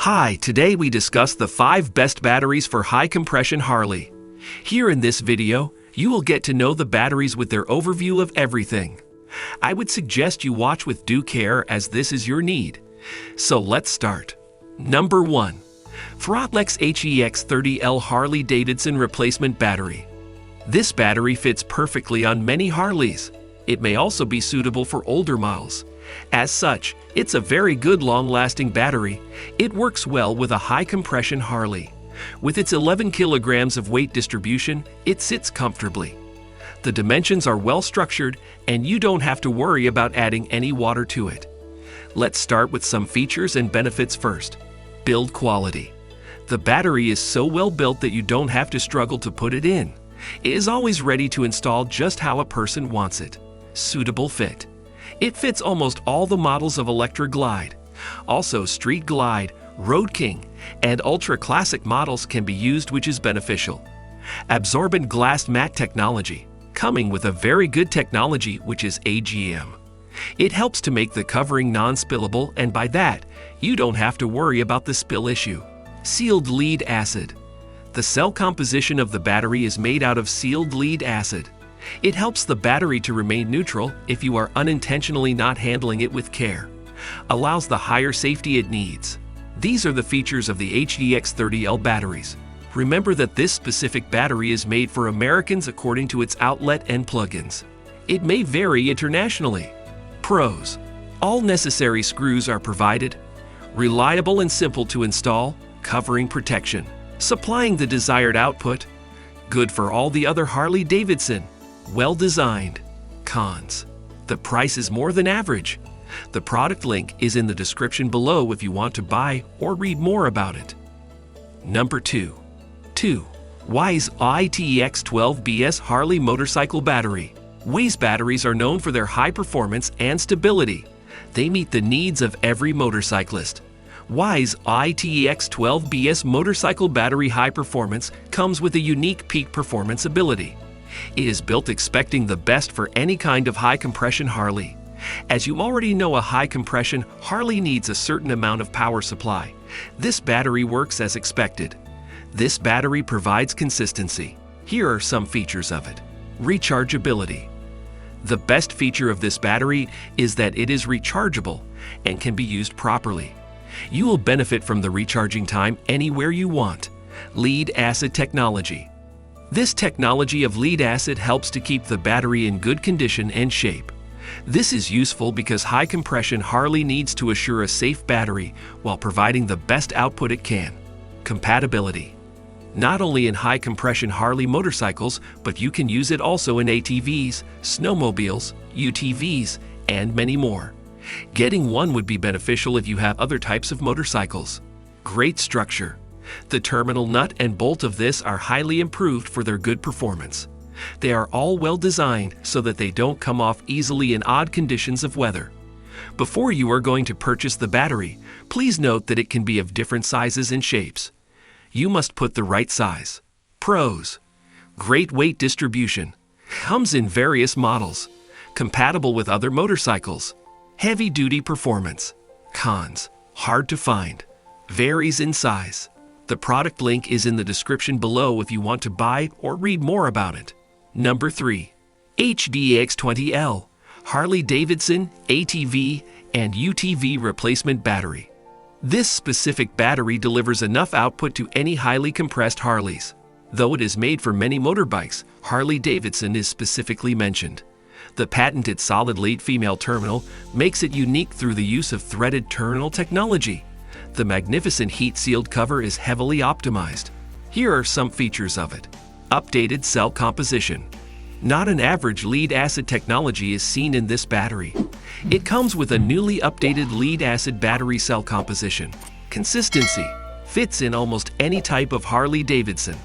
Hi, today we discuss the 5 best batteries for high compression Harley. Here in this video, you will get to know the batteries with their overview of everything. I would suggest you watch with due care as this is your need. So let's start. Number 1. ThrottleX HDX30L Harley Davidson Replacement Battery. This battery fits perfectly on many Harleys. It may also be suitable for older models. As such, it's a very good long-lasting battery. It works well with a high-compression Harley. With its 11 kilograms of weight distribution, it sits comfortably. The dimensions are well structured, and you don't have to worry about adding any water to it. Let's start with some features and benefits first. Build quality. The battery is so well built that you don't have to struggle to put it in. It is always ready to install just how a person wants it. Suitable fit. It fits almost all the models of Electra Glide. Also, Street Glide, Road King, and Ultra Classic models can be used, which is beneficial. Absorbent glass matte technology, coming with a very good technology which is AGM. It helps to make the covering non-spillable, and by that, you don't have to worry about the spill issue. Sealed lead acid. The cell composition of the battery is made out of sealed lead acid. It helps the battery to remain neutral if you are unintentionally not handling it with care. Allows the higher safety it needs. These are the features of the HDX30L batteries. Remember that this specific battery is made for Americans according to its outlet and plugins. It may vary internationally. Pros. All necessary screws are provided. Reliable and simple to install, covering protection. Supplying the desired output. Good for all the other Harley Davidson. Well designed. Cons. The price is more than average. The product link is in the description below if you want to buy or read more about it. Number 2. Weize ITX12BS Harley Motorcycle Battery. Weize batteries are known for their high performance and stability. They meet the needs of every motorcyclist. Weize ITX12BS Motorcycle Battery High Performance comes with a unique peak performance ability. It is built expecting the best for any kind of high-compression Harley. As you already know, a high-compression Harley needs a certain amount of power supply. This battery works as expected. This battery provides consistency. Here are some features of it. Rechargeability. The best feature of this battery is that it is rechargeable and can be used properly. You will benefit from the recharging time anywhere you want. Lead acid technology. This technology of lead acid helps to keep the battery in good condition and shape. This is useful because high compression Harley needs to assure a safe battery while providing the best output it can. Compatibility. Not only in high compression Harley motorcycles, but you can use it also in ATVs, snowmobiles, UTVs, and many more. Getting one would be beneficial if you have other types of motorcycles. Great structure. The terminal nut and bolt of this are highly improved for their good performance. They are all well designed so that they don't come off easily in odd conditions of weather. Before you are going to purchase the battery, please note that it can be of different sizes and shapes. You must put the right size. Pros. Great weight distribution. Comes in various models. Compatible with other motorcycles. Heavy-duty performance. Cons. Hard to find. Varies in size. The product link is in the description below if you want to buy or read more about it. Number 3. HDX30L Harley Davidson ATV and UTV Replacement Battery. This specific battery delivers enough output to any highly compressed Harleys. Though it is made for many motorbikes, Harley Davidson is specifically mentioned. The patented solid lead female terminal makes it unique through the use of threaded terminal technology. The magnificent heat-sealed cover is heavily optimized. Here are some features of it. Updated cell composition. Not an average lead acid technology is seen in this battery. It comes with a newly updated lead acid battery cell composition. Consistency. Fits in almost any type of Harley Davidson.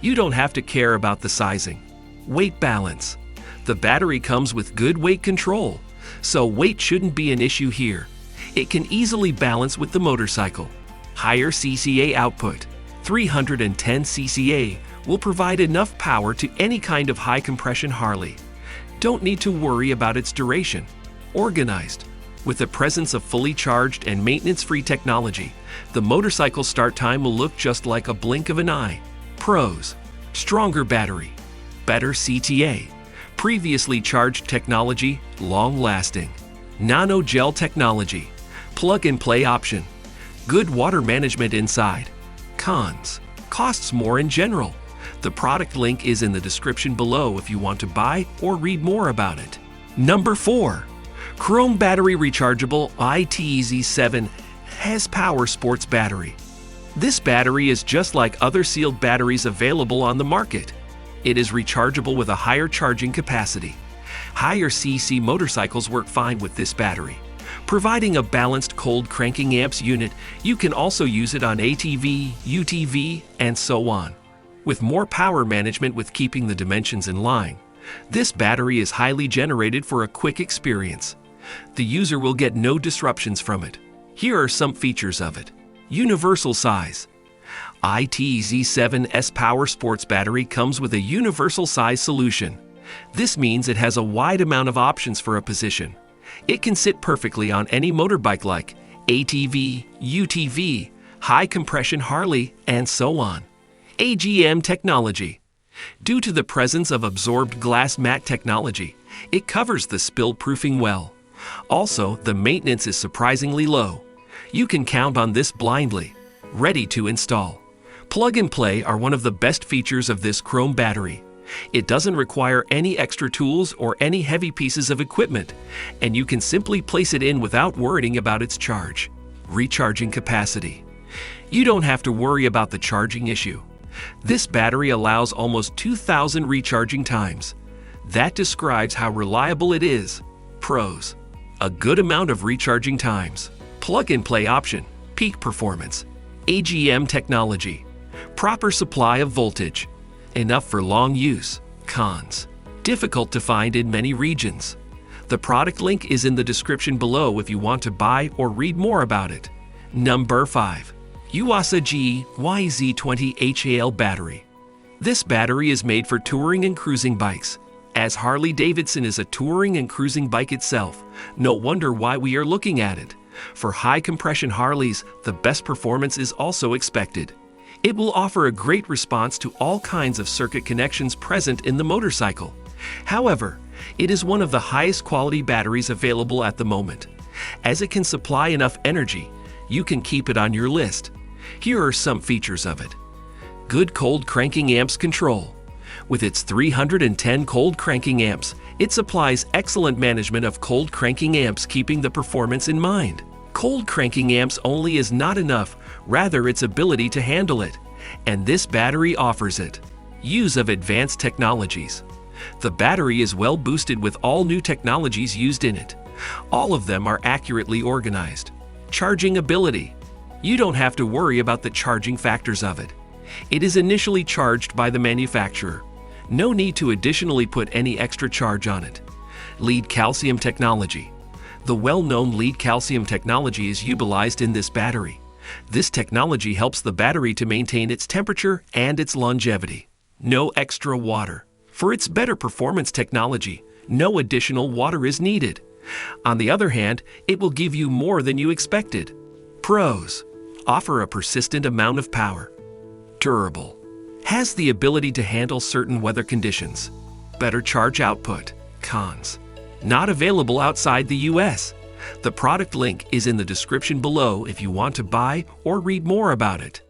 You don't have to care about the sizing. Weight balance. The battery comes with good weight control, so weight shouldn't be an issue here. It can easily balance with the motorcycle. Higher CCA output. 310 CCA will provide enough power to any kind of high compression Harley. Don't need to worry about its duration. Organized. With the presence of fully charged and maintenance-free technology, the motorcycle start time will look just like a blink of an eye. Pros: stronger battery, better CTA, previously charged technology, long-lasting, nano-gel technology, plug-and-play option, good water management inside. Cons: costs more in general. The product link is in the description below if you want to buy or read more about it. Number 4. Chrome Battery Rechargeable ITZ7 has Power Sports Battery. This battery is just like other sealed batteries available on the market. It is rechargeable with a higher charging capacity. Higher CC motorcycles work fine with this battery. Providing a balanced cold cranking amps unit, you can also use it on ATV, UTV, and so on. With more power management with keeping the dimensions in line, this battery is highly generated for a quick experience. The user will get no disruptions from it. Here are some features of it. Universal size. ITZ7's Power Sports Battery comes with a universal size solution. This means it has a wide amount of options for a position. It can sit perfectly on any motorbike like ATV, UTV, high compression Harley, and so on. AGM technology. Due to the presence of absorbed glass mat technology, it covers the spill proofing well. Also, the maintenance is surprisingly low. You can count on this blindly. Ready to install. Plug and play are one of the best features of this chrome battery. It doesn't require any extra tools or any heavy pieces of equipment, and you can simply place it in without worrying about its charge. Recharging capacity. You don't have to worry about the charging issue. This battery allows almost 2,000 recharging times. That describes how reliable it is. Pros: a good amount of recharging times. Plug-and-play option, peak performance. AGM technology, proper supply of voltage. Enough for long use. Cons: difficult to find in many regions. The product link is in the description below if you want to buy or read more about it. Number 5. Yuasa Weize20HAL battery. This battery is made for touring and cruising bikes. As Harley Davidson is a touring and cruising bike itself, no wonder why we are looking at it. For high compression Harleys, the best performance is also expected. It will offer a great response to all kinds of circuit connections present in the motorcycle. However, it is one of the highest quality batteries available at the moment. As it can supply enough energy, you can keep it on your list. Here are some features of it. Good cold cranking amps control. With its 310 cold cranking amps, it supplies excellent management of cold cranking amps, keeping the performance in mind. Cold cranking amps only is not enough, rather its ability to handle it, and this battery offers it. Use of advanced technologies. The battery is well boosted with all new technologies used in it. All of them are accurately organized. Charging ability. You don't have to worry about the charging factors of it. It is initially charged by the manufacturer. No need to additionally put any extra charge on it. Lead calcium technology. The well-known lead calcium technology is utilized in this battery. This technology helps the battery to maintain its temperature and its longevity. No extra water. For its better performance technology, no additional water is needed. On the other hand, it will give you more than you expected. Pros: offer a persistent amount of power. Durable. Has the ability to handle certain weather conditions. Better charge output. Cons: not available outside the US. The product link is in the description below if you want to buy or read more about it.